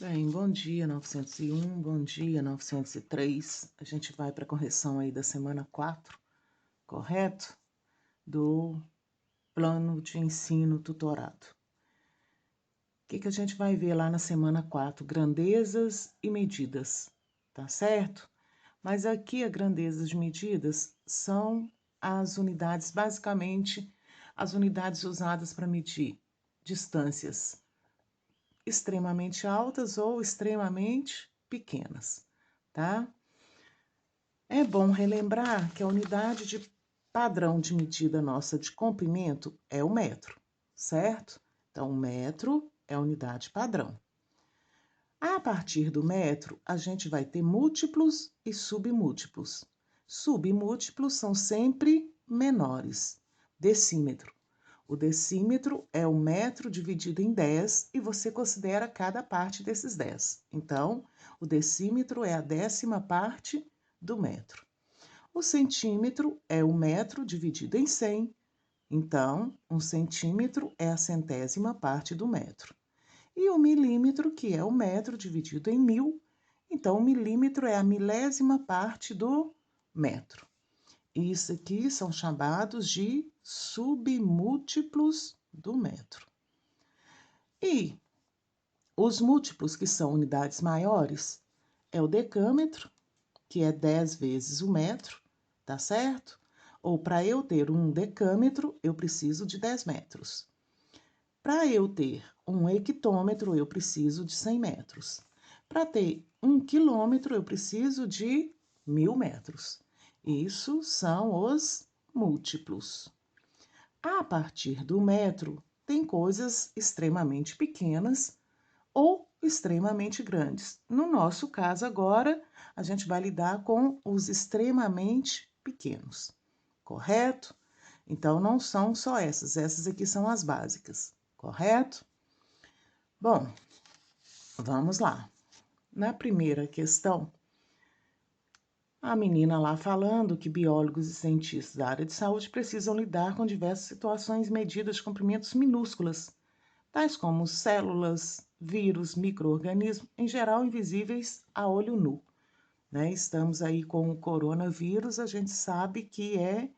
Bem, bom dia 901, bom dia 903. A gente vai para a correção aí da semana 4, correto? Do plano de ensino tutorado. O que a gente vai ver lá na semana 4? Grandezas e medidas, tá certo? Mas aqui as grandezas e medidas são as unidades, basicamente, as unidades usadas para medir distâncias extremamente altas ou extremamente pequenas, tá? É bom relembrar que a unidade de padrão de medida nossa de comprimento é o metro, certo? Então, o metro é a unidade padrão. A partir do metro, a gente vai ter múltiplos e submúltiplos. Submúltiplos são sempre menores. Decímetro. O decímetro é o metro dividido em 10 e você considera cada parte desses 10. Então, o decímetro é a 10ª parte do metro. O centímetro é o metro dividido em 100. Então, um centímetro é a 100ª parte do metro. E o milímetro, que é o metro dividido em 1000. Então, o milímetro é a 1000ª parte do metro. Isso aqui são chamados de submúltiplos do metro. E os múltiplos, que são unidades maiores, é o decâmetro, que é 10 vezes o metro, tá certo? Ou para eu ter um decâmetro, eu preciso de 10 metros. Para eu ter um hectômetro, eu preciso de 100 metros. Para ter 1 quilômetro, eu preciso de 1000 metros. Isso são os múltiplos. A partir do metro, tem coisas extremamente pequenas ou extremamente grandes. No nosso caso agora, a gente vai lidar com os extremamente pequenos, correto? Então, não são só essas aqui são as básicas, correto? Bom, vamos lá. Na primeira questão, a menina lá falando que biólogos e cientistas da área de saúde precisam lidar com diversas situações medidas de comprimentos minúsculas, tais como células, vírus, micro-organismos, em geral invisíveis a olho nu. Né? Estamos aí com o coronavírus, a gente sabe que é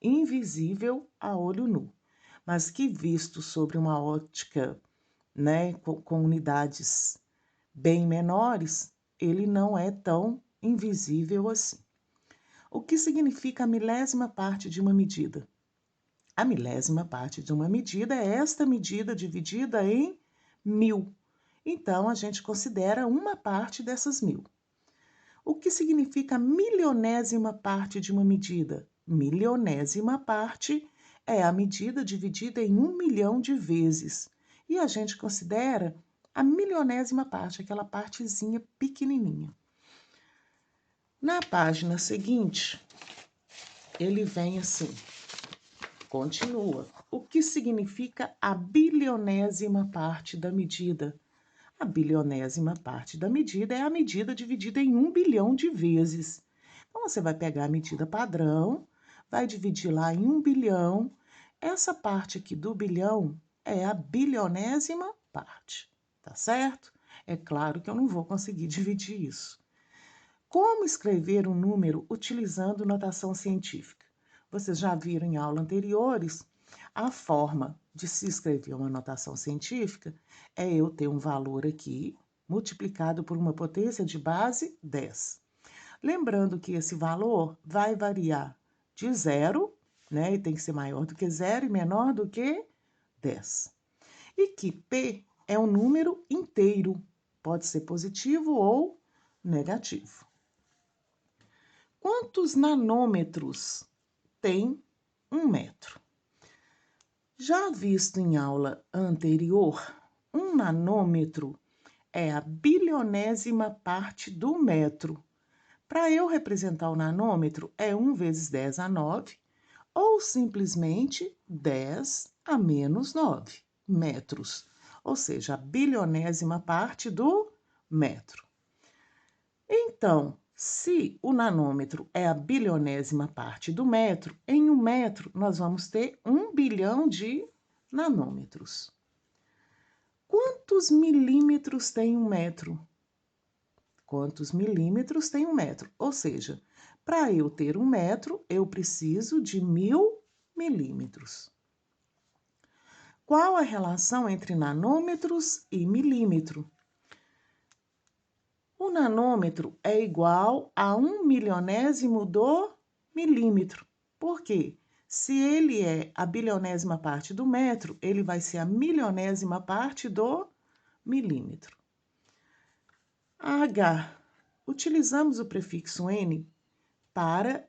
invisível a olho nu, mas que visto sobre uma ótica, né, com unidades bem menores, ele não é tão invisível assim. O que significa a milésima parte de uma medida? A milésima parte de uma medida é esta medida dividida em 1000. Então, a gente considera uma parte dessas 1000. O que significa a milionésima parte de uma medida? Milionésima parte é a medida dividida em 1 milhão de vezes. E a gente considera a milionésima parte, aquela partezinha pequenininha. Na página seguinte, ele vem assim, continua. O que significa a bilionésima parte da medida? A bilionésima parte da medida é a medida dividida em 1 bilhão de vezes. Então, você vai pegar a medida padrão, vai dividir lá em 1 bilhão. Essa parte aqui do bilhão é a bilionésima parte, tá certo? É claro que eu não vou conseguir dividir isso. Como escrever um número utilizando notação científica? Vocês já viram em aulas anteriores, a forma de se escrever uma notação científica é eu ter um valor aqui multiplicado por uma potência de base 10. Lembrando que esse valor vai variar de 0, né, e tem que ser maior do que 0 e menor do que 10. E que P é um número inteiro, pode ser positivo ou negativo. Quantos nanômetros tem 1 metro? Já visto em aula anterior, 1 nanômetro é a bilionésima parte do metro. Para eu representar o nanômetro, é 1 vezes 10 a 9, ou simplesmente 10 a menos 9 metros, ou seja, a bilionésima parte do metro. Então, se o nanômetro é a bilionésima parte do metro, em 1 metro nós vamos ter 1 bilhão de nanômetros. Quantos milímetros tem um metro? Quantos milímetros tem um metro? Ou seja, para eu ter um metro, eu preciso de 1000 milímetros. Qual a relação entre nanômetros e milímetro? O nanômetro é igual a 1/1000º do milímetro. Por quê? Se ele é a bilionésima parte do metro, ele vai ser a milionésima parte do milímetro. H. Utilizamos o prefixo N para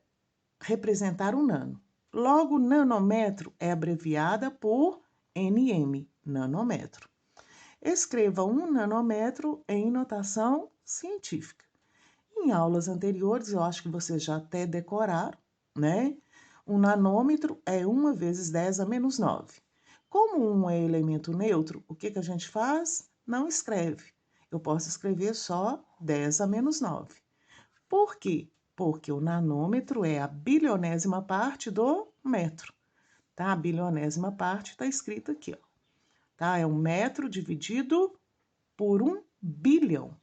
representar o nano. Logo, nanômetro é abreviada por NM, nanômetro. Escreva 1 nanômetro em notação científica. Em aulas anteriores, eu acho que vocês já até decoraram, né? Um nanômetro é 1 vezes 10 a menos 9. Como 1 é elemento neutro, o que a gente faz? Não escreve. Eu posso escrever só 10 a menos 9. Por quê? Porque o nanômetro é a bilionésima parte do metro. Tá? A bilionésima parte está escrito aqui, ó. Tá? É 1 metro dividido por 1 bilhão.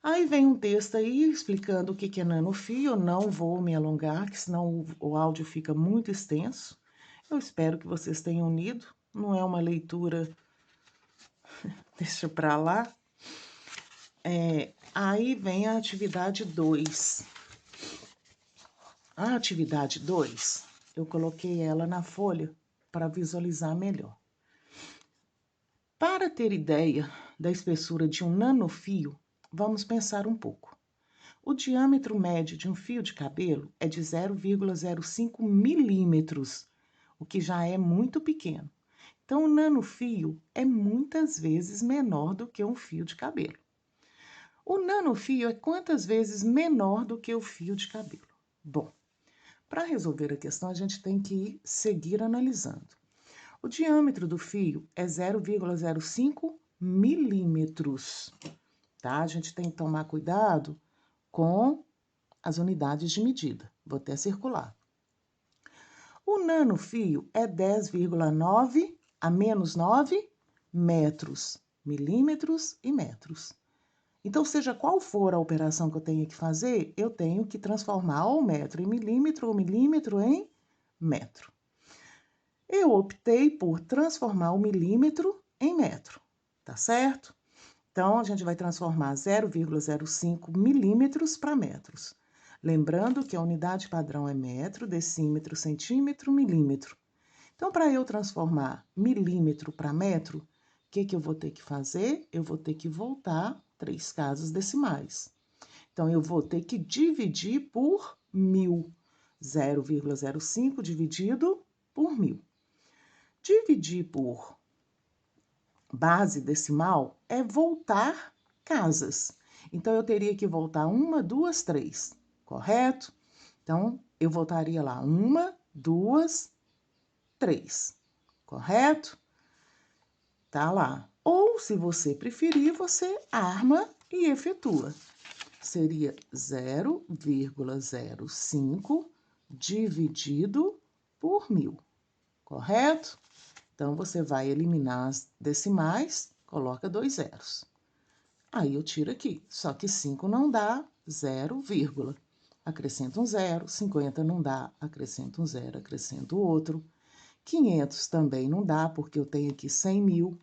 Aí vem um texto aí explicando o que é nanofio. Eu não vou me alongar, que senão o áudio fica muito extenso. Eu espero que vocês tenham lido. Não é uma leitura... Deixa pra lá. Aí vem a atividade 2. A atividade 2, eu coloquei ela na folha para visualizar melhor. Para ter ideia da espessura de um nanofio, vamos pensar um pouco. O diâmetro médio de um fio de cabelo é de 0,05 milímetros, o que já é muito pequeno. Então, o nanofio é muitas vezes menor do que um fio de cabelo. O nanofio é quantas vezes menor do que o fio de cabelo? Bom, para resolver a questão, a gente tem que seguir analisando. O diâmetro do fio é 0,05 milímetros, tá? A gente tem que tomar cuidado com as unidades de medida. Vou até circular. O nanofio é 10,9 a menos 9 metros, milímetros e metros. Então, seja qual for a operação que eu tenho que fazer, eu tenho que transformar o metro em milímetro ou milímetro em metro. Eu optei por transformar o milímetro em metro, tá certo? Então, a gente vai transformar 0,05 milímetros para metros. Lembrando que a unidade padrão é metro, decímetro, centímetro, milímetro. Então, para eu transformar milímetro para metro, o que eu vou ter que fazer? Eu vou ter que voltar 3 casas decimais. Então, eu vou ter que dividir por 1000. 0,05 dividido por 1000. Dividir por base decimal é voltar casas. Então, eu teria que voltar 1, 2, 3, correto? Então, eu voltaria lá 1, 2, 3, correto? Tá lá. Ou, se você preferir, você arma e efetua. Seria 0,05 dividido por 1000, correto? Então, você vai eliminar as decimais, coloca 2 zeros. Aí, eu tiro aqui, só que 5 não dá, 0, vírgula. Acrescento um zero, 50 não dá, acrescento um zero, acrescento outro. 500 também não dá, porque eu tenho aqui 100.000.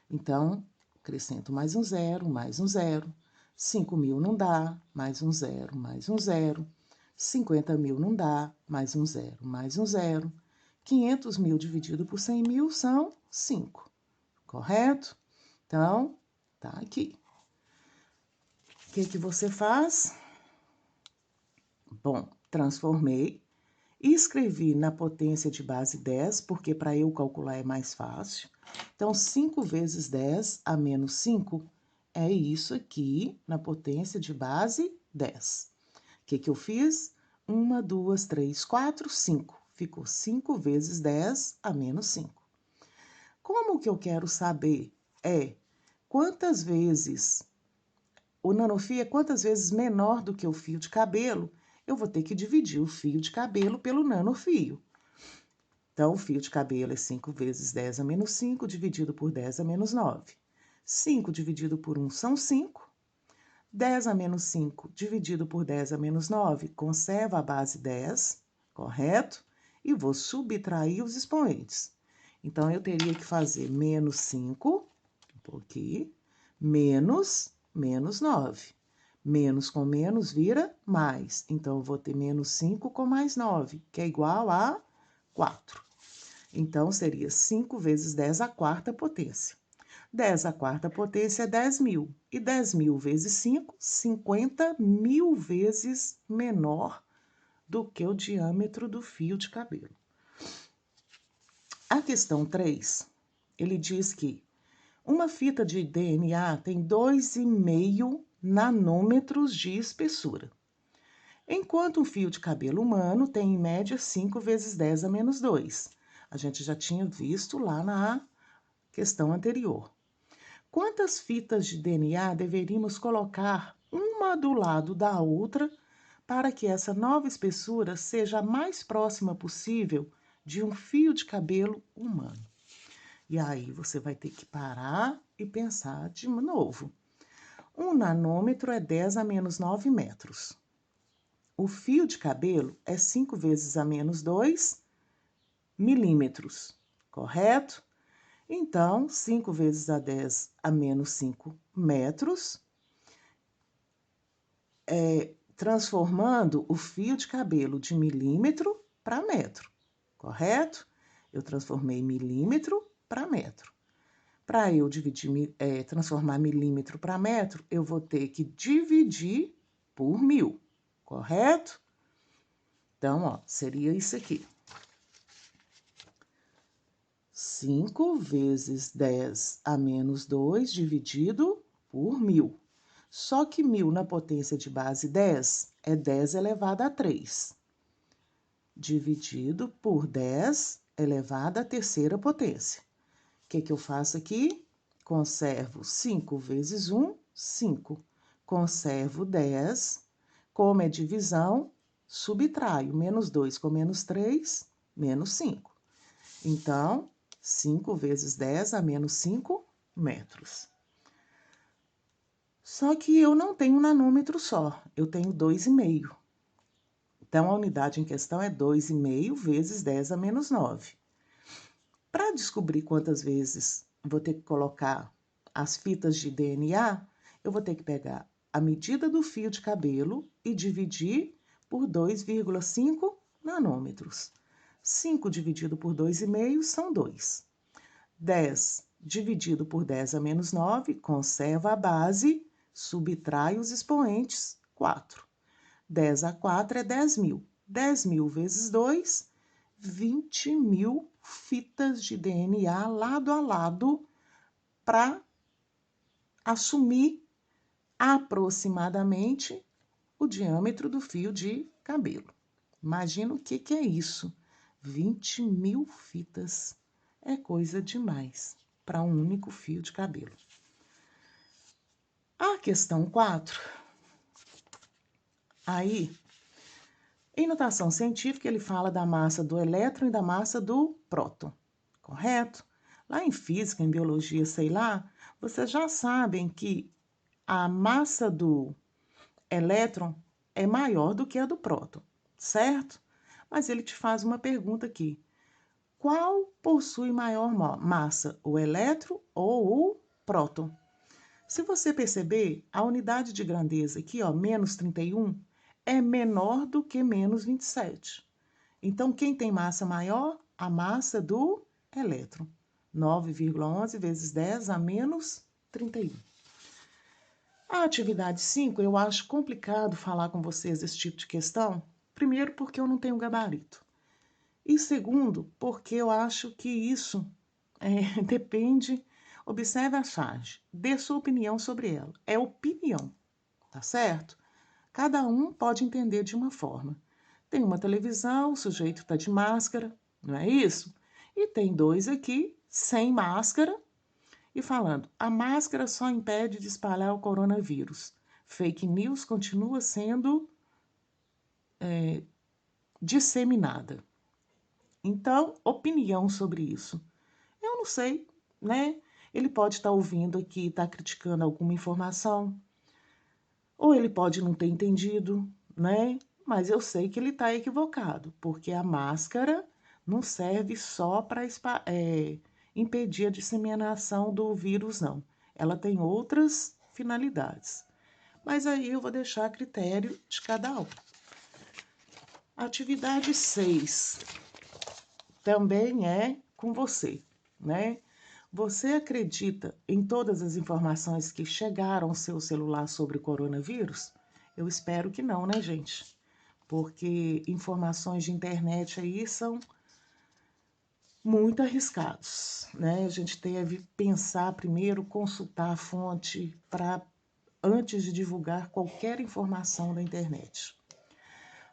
Então, acrescento mais um zero, mais um zero. 5.000 não dá, mais um zero, mais um zero. 50.000 não dá, mais um zero, mais um zero. 500.000 dividido por 100.000 são 5, correto? Então, tá aqui. O que você faz? Bom, transformei e escrevi na potência de base 10, porque para eu calcular é mais fácil. Então, 5 vezes 10 a menos 5 é isso aqui na potência de base 10. O que eu fiz? 1, 2, 3, 4, 5. Ficou 5 vezes 10 a menos 5. Como que eu quero saber? Quantas vezes... O nanofio é quantas vezes menor do que o fio de cabelo? Eu vou ter que dividir o fio de cabelo pelo nanofio. Então, o fio de cabelo é 5 vezes 10 a menos 5, dividido por 10 a menos 9. 5 dividido por 1 são 5. 10 a menos 5 dividido por 10 a menos 9, conserva a base 10, correto? E vou subtrair os expoentes. Então, eu teria que fazer menos 5, aqui, menos 9. Menos com menos vira mais. Então, eu vou ter menos 5 com mais 9, que é igual a 4. Então, seria 5 vezes 10 à quarta potência. 10 à quarta potência é 10.000. E 10.000 vezes 5, 50.000 vezes menor do que o diâmetro do fio de cabelo. A questão 3, ele diz que uma fita de DNA tem 2,5 nanômetros de espessura, enquanto um fio de cabelo humano tem, em média, 5 vezes 10 a menos 2. A gente já tinha visto lá na questão anterior. Quantas fitas de DNA deveríamos colocar uma do lado da outra para que essa nova espessura seja a mais próxima possível de um fio de cabelo humano? E aí você vai ter que parar e pensar de novo. 1 nanômetro é 10 a menos 9 metros. O fio de cabelo é 5 vezes a menos 2 milímetros, correto? Então, 5 vezes a 10 a menos 5 metros, transformando o fio de cabelo de milímetro para metro, correto? Eu transformei milímetro para metro. Para eu transformar milímetro para metro, eu vou ter que dividir por 1.000, correto? Então, ó, seria isso aqui. 5 vezes 10 a menos 2 dividido por 1.000. Só que 1.000 na potência de base 10 é 10 elevado a 3. Dividido por 10 elevado à terceira potência. O que eu faço aqui? Conservo 5 vezes 1, 5. Conservo 10. Como é divisão, subtraio menos 2 com menos 3, menos 5. Então, 5 vezes 10 a menos 5 metros. Só que eu não tenho um nanômetro só, eu tenho 2,5. Então, a unidade em questão é 2,5 vezes 10 a menos 9. Para descobrir quantas vezes vou ter que colocar as fitas de DNA, eu vou ter que pegar a medida do fio de cabelo e dividir por 2,5 nanômetros. 5 dividido por 2,5 são 2. 10 dividido por 10 a menos 9, conserva a base, subtrai os expoentes, 4. 10 a 4 é 10.000. 10.000 vezes 2, 20.000 fitas de DNA lado a lado para assumir aproximadamente o diâmetro do fio de cabelo. Imagina o que é isso. 20.000 fitas é coisa demais para um único fio de cabelo. A questão 4, aí, em notação científica, ele fala da massa do elétron e da massa do próton, correto? Lá em física, em biologia, sei lá, vocês já sabem que a massa do elétron é maior do que a do próton, certo? Mas ele te faz uma pergunta aqui. Qual possui maior massa, o elétron ou o próton? Se você perceber, a unidade de grandeza aqui, ó, menos 31, é menor do que menos 27. Então, quem tem massa maior? A massa do elétron. 9,11 vezes 10 a menos 31. A atividade 5, eu acho complicado falar com vocês desse tipo de questão. Primeiro, porque eu não tenho gabarito. E segundo, porque eu acho que isso depende. Observe a charge, dê sua opinião sobre ela. É opinião, tá certo? Cada um pode entender de uma forma. Tem uma televisão, o sujeito está de máscara, não é isso? E tem dois aqui sem máscara e falando: a máscara só impede de espalhar o coronavírus. Fake news continua sendo disseminada. Então, opinião sobre isso. Eu não sei, né? Ele pode estar ouvindo aqui, estar criticando alguma informação, ou ele pode não ter entendido, né? Mas eu sei que ele está equivocado, porque a máscara não serve só para impedir a disseminação do vírus, não. Ela tem outras finalidades. Mas aí eu vou deixar a critério de cada um. Atividade 6 também é com você, né? Você acredita em todas as informações que chegaram ao seu celular sobre o coronavírus? Eu espero que não, né, gente? Porque informações de internet aí são muito arriscados, né? A gente deve pensar primeiro, consultar a fonte para antes de divulgar qualquer informação da internet.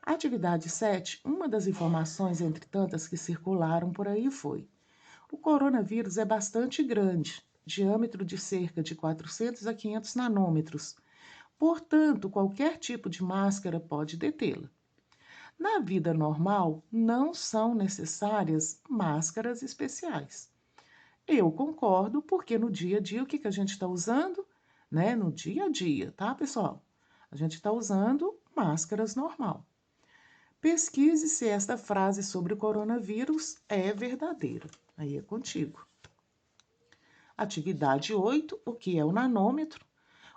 Atividade 7, uma das informações entre tantas que circularam por aí foi: o coronavírus é bastante grande, diâmetro de cerca de 400 a 500 nanômetros. Portanto, qualquer tipo de máscara pode detê-la. Na vida normal, não são necessárias máscaras especiais. Eu concordo, porque no dia a dia, o que a gente está usando? Né? No dia a dia, tá, pessoal? A gente está usando máscaras normal. Pesquise se esta frase sobre o coronavírus é verdadeira. Aí é contigo. Atividade 8, o que é o nanômetro?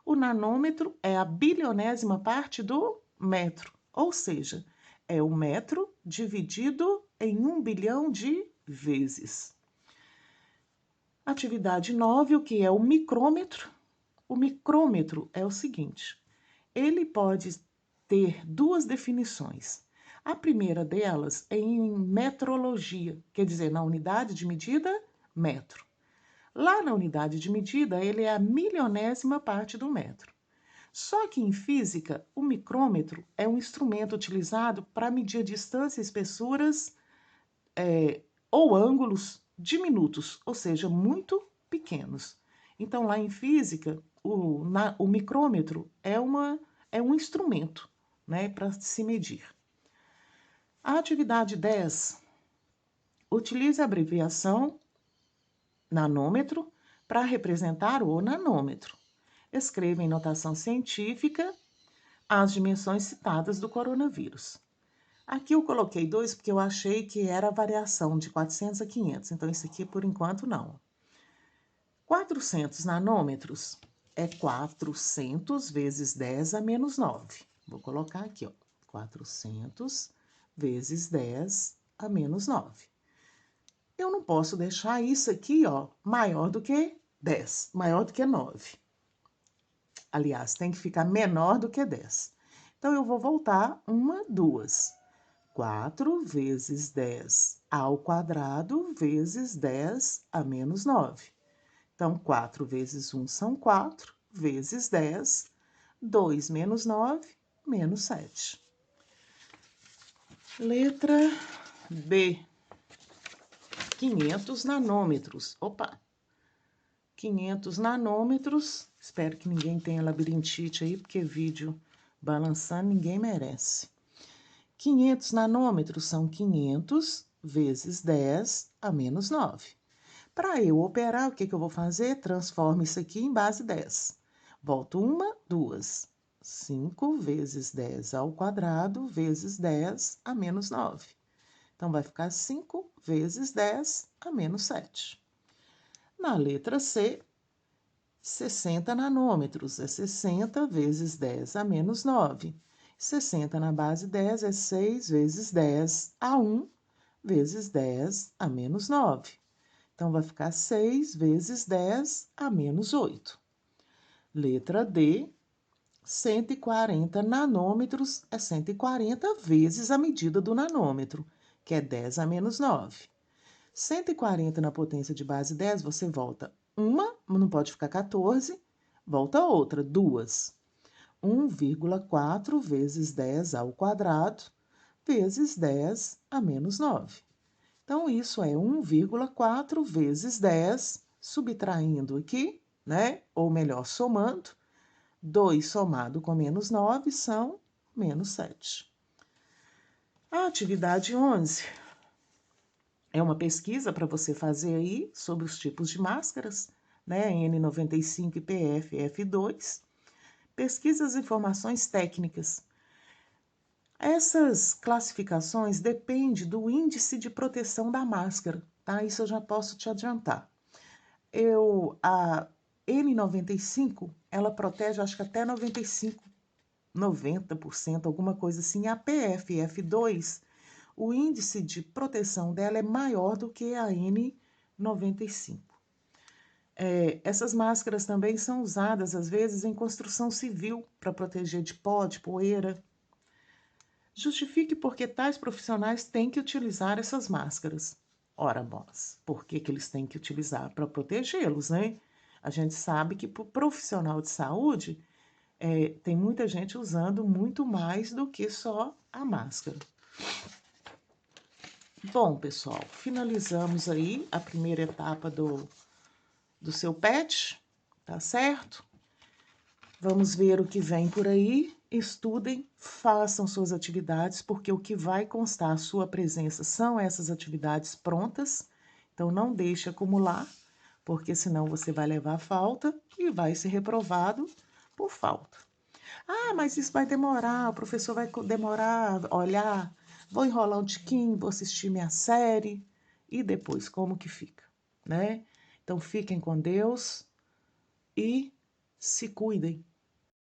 O nanômetro é a bilionésima parte do metro, ou seja, é o metro dividido em 1 bilhão de vezes. Atividade 9, o que é o micrômetro? O micrômetro é o seguinte: ele pode ter duas definições. A primeira delas é em metrologia, quer dizer, na unidade de medida, metro. Lá na unidade de medida, ele é a milionésima parte do metro. Só que em física, o micrômetro é um instrumento utilizado para medir distâncias e espessuras ou ângulos diminutos, ou seja, muito pequenos. Então, lá em física, o micrômetro é um instrumento, né, para se medir. A atividade 10. Utilize a abreviação nanômetro para representar o nanômetro. Escreva em notação científica as dimensões citadas do coronavírus. Aqui eu coloquei 2 porque eu achei que era a variação de 400 a 500, então esse aqui por enquanto não. 400 nanômetros é 400 vezes 10 a menos 9. Vou colocar aqui, ó, 400 vezes 10 a menos 9. Eu não posso deixar isso aqui, ó, maior do que 10, maior do que 9. Aliás, tem que ficar menor do que 10. Então, eu vou voltar 1, 2. 4 vezes 10 ao quadrado vezes 10 a menos 9. Então, 4 vezes 1 são 4, vezes 10, 2 menos 9, menos 7. Letra B. 500 nanômetros. Opa! 500 nanômetros. Espero que ninguém tenha labirintite aí, porque vídeo balançando ninguém merece. 500 nanômetros são 500 vezes 10 a menos 9. Para eu operar, o que eu vou fazer? Transformo isso aqui em base 10. Volto 1, 2. 5 vezes 10 ao quadrado vezes 10 a menos 9. Então, vai ficar 5 vezes 10 a menos 7. Na letra C, 60 nanômetros é 60 vezes 10 a menos 9. 60 na base 10 é 6 vezes 10 a 1 vezes 10 a menos 9. Então, vai ficar 6 vezes 10 a menos 8. Letra D, 140 nanômetros é 140 vezes a medida do nanômetro, que é 10 a menos 9. 140 na potência de base 10, você volta uma, não pode ficar 14, volta outra, 2. 1,4 vezes 10 ao quadrado vezes 10 a menos 9. Então, isso é 1,4 vezes 10, subtraindo aqui, né? Ou melhor, somando. 2 somado com menos 9 são menos 7. A atividade 11. É uma pesquisa para você fazer aí sobre os tipos de máscaras, né? N95 e PFF2. Pesquisa as informações técnicas. Essas classificações dependem do índice de proteção da máscara, tá? Isso eu já posso te adiantar. A N95, ela protege, acho que até 95, 90%, alguma coisa assim. A PFF2, o índice de proteção dela é maior do que a N95. Essas máscaras também são usadas, às vezes, em construção civil, para proteger de pó, de poeira. Justifique por que tais profissionais têm que utilizar essas máscaras. Ora, bolas, por que eles têm que utilizar? Para protegê-los, né? A gente sabe que para o profissional de saúde, tem muita gente usando muito mais do que só a máscara. Bom, pessoal, finalizamos aí a primeira etapa do seu PET, tá certo? Vamos ver o que vem por aí. Estudem, façam suas atividades, porque o que vai constar a sua presença são essas atividades prontas. Então, não deixe acumular, porque senão você vai levar falta e vai ser reprovado por falta. Ah, mas isso vai demorar, o professor vai demorar a olhar, vou enrolar um tiquinho, vou assistir minha série, e depois, como que fica, né? Então, fiquem com Deus e se cuidem.